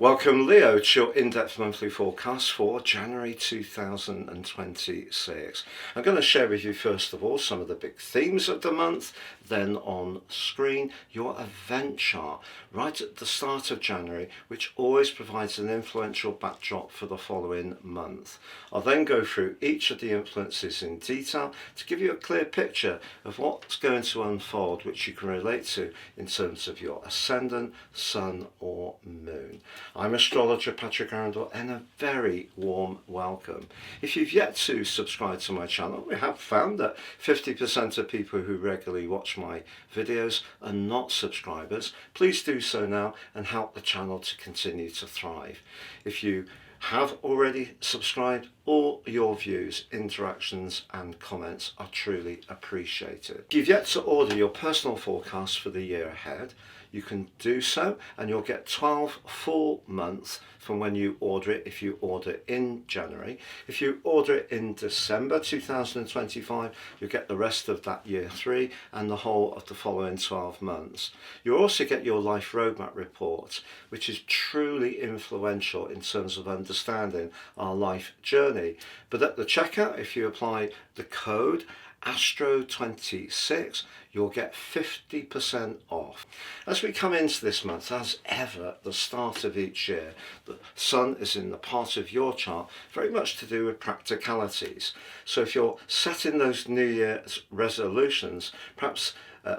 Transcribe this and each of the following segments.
Welcome Leo to your in-depth monthly forecast for January 2026. I'm going to share with you first of all some of the big themes of the month, then on screen your event chart right at the start of January, which always provides an influential backdrop for the following month. I'll then go through each of the influences in detail to give you a clear picture of what's going to unfold, which you can relate to in terms of your ascendant, sun or moon. I'm astrologer Patrick Arundell and a very warm welcome. If you've yet to subscribe to my channel, we have found that 50% of people who regularly watch my videos are not subscribers. Please do so now and help the channel to continue to thrive. If you have already subscribed, all your views, interactions and comments are truly appreciated. If you've yet to order your personal forecast for the year ahead, you can do so and you'll get 12 full months from when you order it if you order in January. If you order it in December 2025, you'll get the rest of that year 3 and the whole of the following 12 months. You'll also get your life roadmap report, which is truly influential in terms of understanding our life journey. But at the checkout, if you apply the code Astro26, you'll get 50% off. As we come into this month, as ever, the start of each year, the sun is in the part of your chart very much to do with practicalities. So if you're setting those New Year's resolutions, perhaps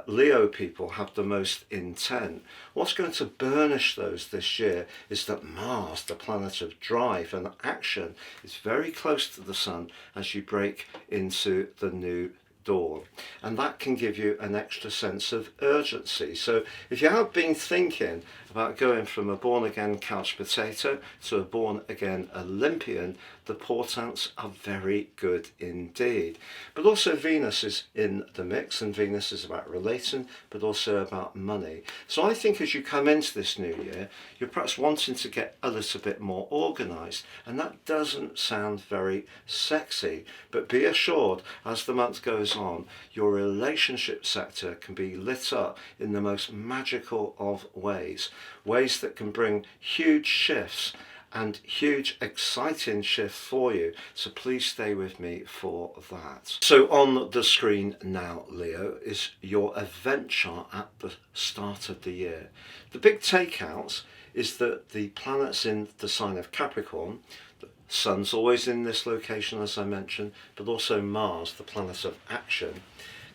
Leo people have the most intent. What's going to burnish those this year is that Mars, the planet of drive and action, is very close to the sun as you break into the new dawn, and that can give you an extra sense of urgency. So if you have been thinking about going from a born-again couch potato to a born-again Olympian, the portents are very good indeed. But also Venus is in the mix, and Venus is about relating but also about money. So I think as you come into this new year, you're perhaps wanting to get a little bit more organized, and that doesn't sound very sexy, but be assured as the month goes on, your relationship sector can be lit up in the most magical of ways that can bring huge shifts and huge exciting shifts for you. So please stay with me for that. So on the screen now, Leo, is your event chart at the start of the year. The big takeouts is that the planets in the sign of Capricorn, the sun's always in this location as I mentioned, but also Mars, the planet of action,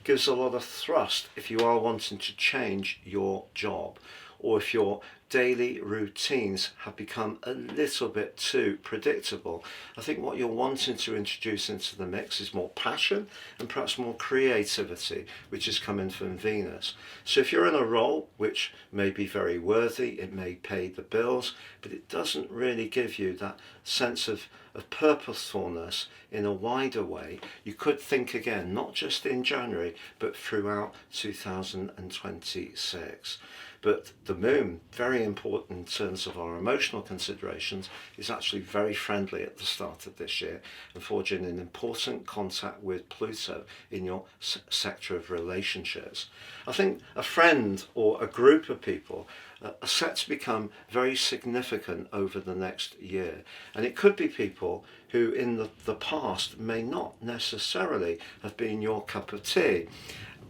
gives a lot of thrust if you are wanting to change your job, or if your daily routines have become a little bit too predictable. I think what you're wanting to introduce into the mix is more passion and perhaps more creativity, which is coming from Venus. So if you're in a role which may be very worthy, it may pay the bills, but it doesn't really give you that sense of purposefulness in a wider way, you could think again, not just in January, but throughout 2026. But the moon, very important in terms of our emotional considerations, is actually very friendly at the start of this year and forging an important contact with Pluto in your sector of relationships. I think a friend or a group of people are set to become very significant over the next year, and it could be people who in the past may not necessarily have been your cup of tea,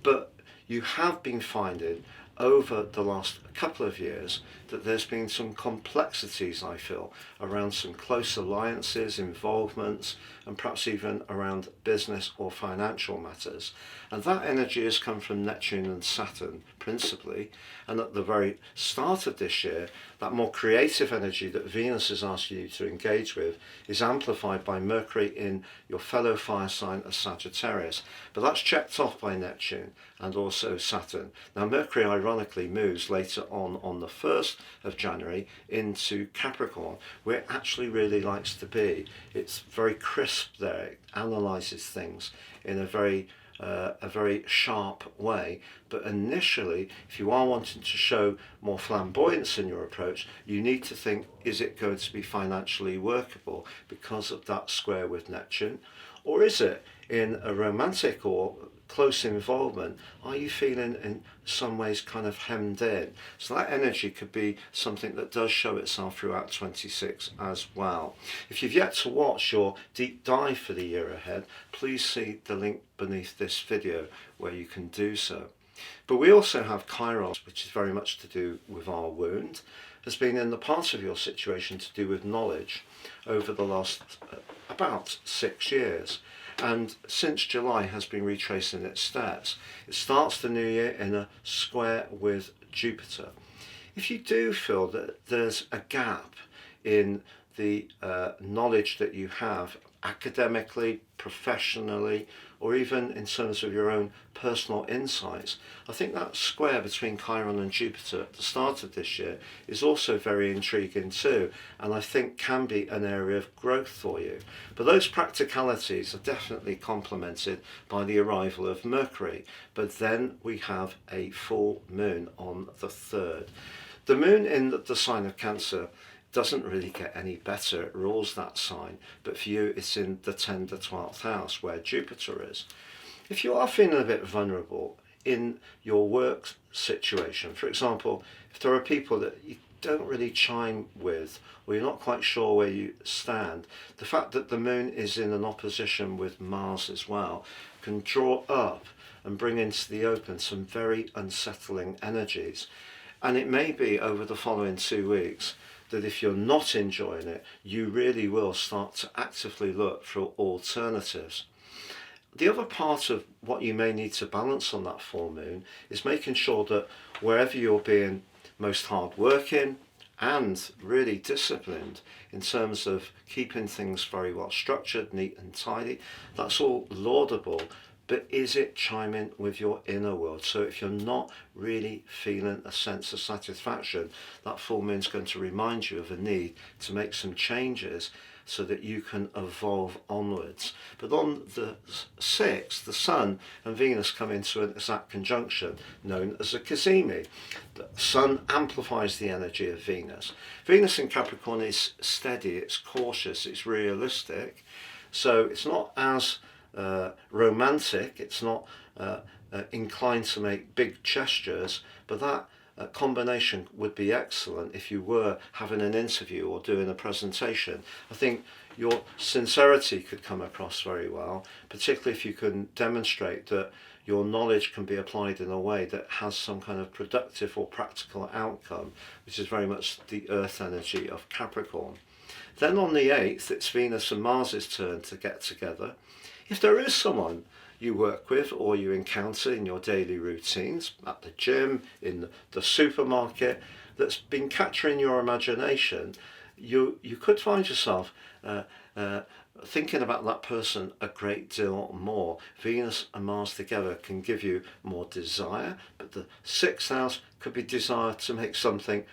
but you have been finding over the last couple of years that there's been some complexities, I feel, around some close alliances, involvements, and perhaps even around business or financial matters. And that energy has come from Neptune and Saturn principally, and at the very start of this year, that more creative energy that Venus has asked you to engage with is amplified by Mercury in your fellow fire sign of Sagittarius. But that's checked off by Neptune and also Saturn. Now Mercury ironically moves later on the 1st of January into Capricorn, where it actually really likes to be. It's very crisp there, it analyzes things in a very sharp way. But initially, if you are wanting to show more flamboyance in your approach, you need to think, is it going to be financially workable because of that square with Neptune? Or is it in a romantic or close involvement, are you feeling in some ways kind of hemmed in? So that energy could be something that does show itself throughout 26 as well. If you've yet to watch your deep dive for the year ahead, please see the link beneath this video where you can do so. But we also have Chiron, which is very much to do with our wound, has been in the part of your situation to do with knowledge over the last about 6 years. And since July has been retracing its steps. It starts the new year in a square with Jupiter. If you do feel that there's a gap in the knowledge that you have academically, professionally, or even in terms of your own personal insights, I think that square between Chiron and Jupiter at the start of this year is also very intriguing too, and I think can be an area of growth for you. But those practicalities are definitely complemented by the arrival of Mercury. But then we have a full moon on the 3rd. The moon in the sign of Cancer doesn't really get any better. It rules that sign, but for you it's in the 10th to 12th house where Jupiter is. If you are feeling a bit vulnerable in your work situation, for example, if there are people that you don't really chime with, or you're not quite sure where you stand, the fact that the moon is in an opposition with Mars as well can draw up and bring into the open some very unsettling energies. And it may be over the following 2 weeks that if you're not enjoying it, you really will start to actively look for alternatives. The other part of what you may need to balance on that full moon is making sure that wherever you're being most hardworking and really disciplined in terms of keeping things very well structured, neat and tidy, that's all laudable. But is it chiming with your inner world? So if you're not really feeling a sense of satisfaction, that full moon is going to remind you of a need to make some changes so that you can evolve onwards. But on the 6th, the Sun and Venus come into an exact conjunction known as a cazimi. The Sun amplifies the energy of Venus. Venus in Capricorn is steady, it's cautious, it's realistic. So it's not as romantic, it's not inclined to make big gestures, but that combination would be excellent if you were having an interview or doing a presentation. I think your sincerity could come across very well, particularly if you can demonstrate that your knowledge can be applied in a way that has some kind of productive or practical outcome, which is very much the earth energy of Capricorn. Then on the 8th, it's Venus and Mars' turn to get together. If there is someone you work with or you encounter in your daily routines, at the gym, in the supermarket, that's been capturing your imagination, you could find yourself thinking about that person a great deal more. Venus and Mars together can give you more desire, but the 6th house could be desire to make something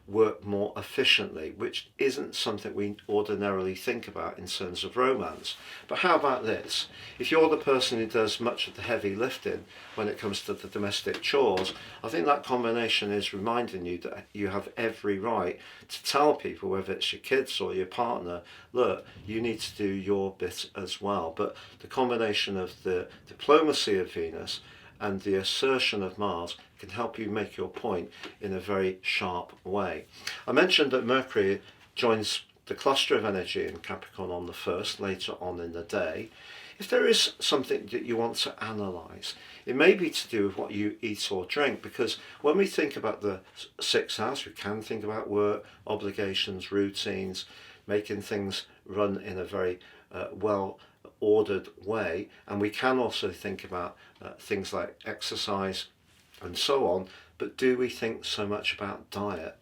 work more efficiently, which isn't something we ordinarily think about in terms of romance. But how about this? If you're the person who does much of the heavy lifting when it comes to the domestic chores, I think that combination is reminding you that you have every right to tell people, whether it's your kids or your partner, look, you need to do your bit as well. But the combination of the diplomacy of Venus and the assertion of Mars can help you make your point in a very sharp way. I mentioned that Mercury joins the cluster of energy in Capricorn on the 1st, later on in the day. If there is something that you want to analyse, it may be to do with what you eat or drink, because when we think about the 6th house, we can think about work, obligations, routines, making things run in a very well ordered way, and we can also think about things like exercise and so on. But do we think so much about diet?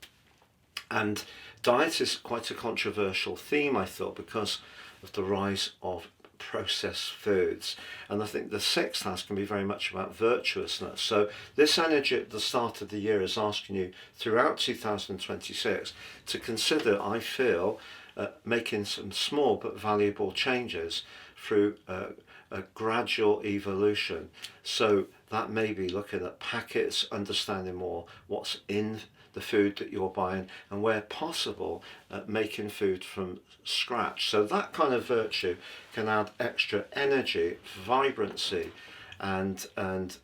And diet is quite a controversial theme, I thought, because of the rise of processed foods, and I think the 6th house can be very much about virtuousness. So this energy at the start of the year is asking you throughout 2026 to consider, I feel, making some small but valuable changes through a gradual evolution. So that may be looking at packets, understanding more what's in the food that you're buying, and where possible, making food from scratch. So that kind of virtue can add extra energy, vibrancy, and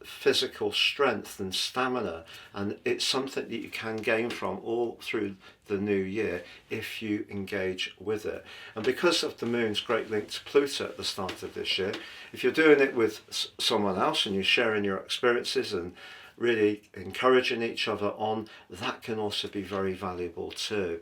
physical strength and stamina, and it's something that you can gain from all through the new year if you engage with it. And because of the moon's great link to Pluto at the start of this year, if you're doing it with someone else and you're sharing your experiences and really encouraging each other on, that can also be very valuable too.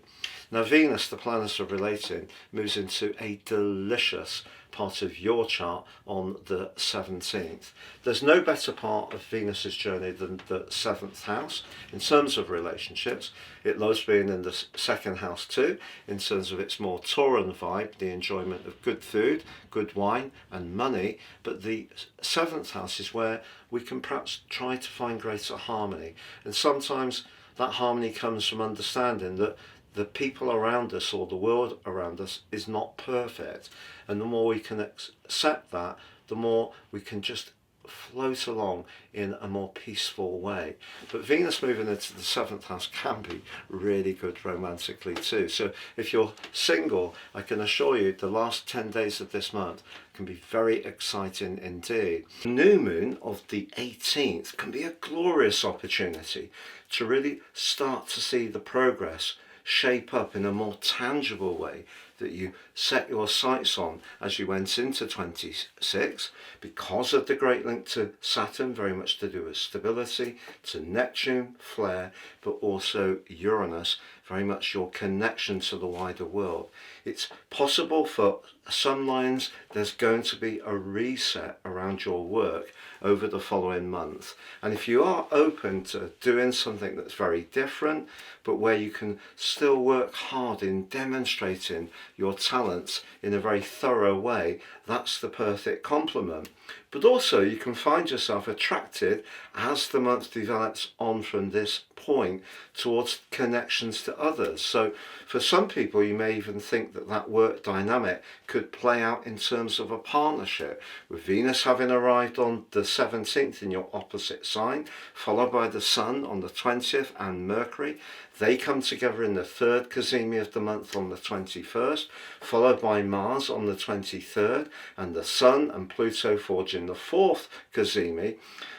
Now Venus, the planet of relating, moves into a delicious part of your chart on the 17th. There's no better part of Venus's journey than the 7th house in terms of relationships. It loves being in the 2nd house too, in terms of its more Tauran vibe, the enjoyment of good food, good wine and money. But the 7th house is where we can perhaps try to find greater harmony. And sometimes that harmony comes from understanding that the people around us or the world around us is not perfect. And the more we can accept that, the more we can just float along in a more peaceful way. But Venus moving into the 7th house can be really good romantically too. So if you're single, I can assure you the last 10 days of this month can be very exciting indeed. The new moon of the 18th can be a glorious opportunity to really start to see the progress shape up in a more tangible way that you set your sights on as you went into 26, because of the great link to Saturn, very much to do with stability, to Neptune, flare, but also Uranus, very much your connection to the wider world. It's possible for some lines there's going to be a reset around your work over the following month. And if you are open to doing something that's very different, but where you can still work hard in demonstrating your talents in a very thorough way, that's the perfect complement. But also you can find yourself attracted as the month develops on from this point towards connections to others. So for some people you may even think that that work dynamic could play out in terms of a partnership, with Venus having arrived on the 17th in your opposite sign, followed by the Sun on the 20th and Mercury. They come together in the 3rd cazimi of the month on the 21st, followed by Mars on the 23rd, and the Sun and Pluto forge in the 4th cazimi.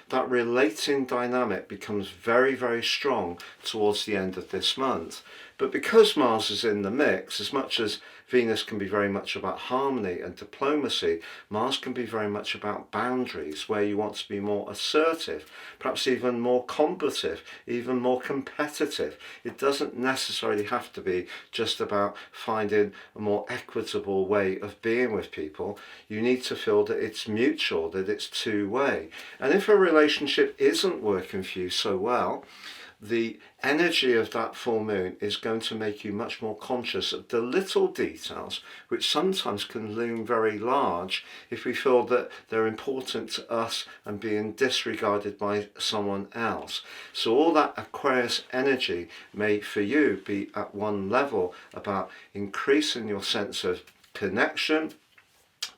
That relating dynamic becomes very, very strong towards the end of this month. But because Mars is in the mix, as much as Venus can be very much about harmony and diplomacy, Mars can be very much about boundaries, where you want to be more assertive, perhaps even more combative, even more competitive. It doesn't necessarily have to be just about finding a more equitable way of being with people. You need to feel that it's mutual, that it's two-way. And if a relationship isn't working for you so well, the energy of that full moon is going to make you much more conscious of the little details, which sometimes can loom very large if we feel that they're important to us and being disregarded by someone else. So all that Aquarius energy may for you be at one level about increasing your sense of connection,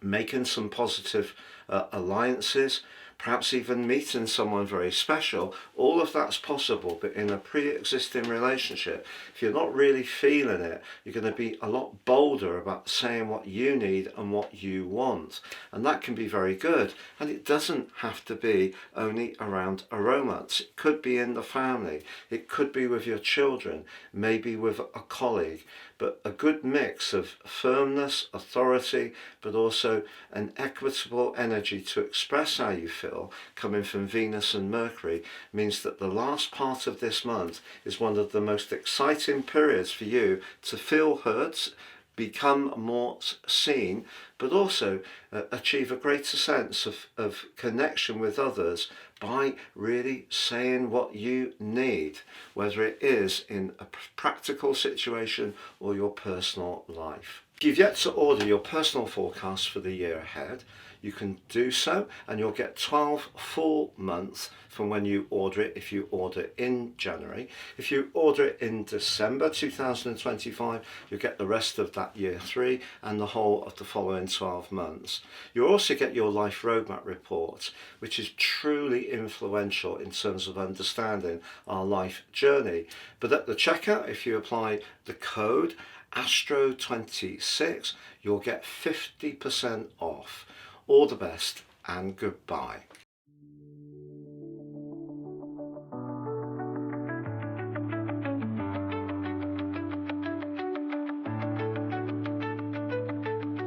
making some positive alliances, perhaps even meeting someone very special. All of that's possible, but in a pre-existing relationship, if you're not really feeling it, you're going to be a lot bolder about saying what you need and what you want. And that can be very good. And it doesn't have to be only around a romance. It could be in the family. It could be with your children, maybe with a colleague. But a good mix of firmness, authority, but also an equitable energy to express how you feel, coming from Venus and Mercury, means that the last part of this month is one of the most exciting periods for you to feel heard, become more seen, but also achieve a greater sense of connection with others by really saying what you need, whether it is in a practical situation or your personal life. If you've yet to order your personal forecast for the year ahead, you can do so, and you'll get 12 full months from when you order it if you order in January. If you order it in December 2025, you'll get the rest of that year 3 and the whole of the following 12 months. You'll also get your life roadmap report, which is truly influential in terms of understanding our life journey. But at the checkout, if you apply the code ASTRO26, you'll get 50% off. All the best and goodbye.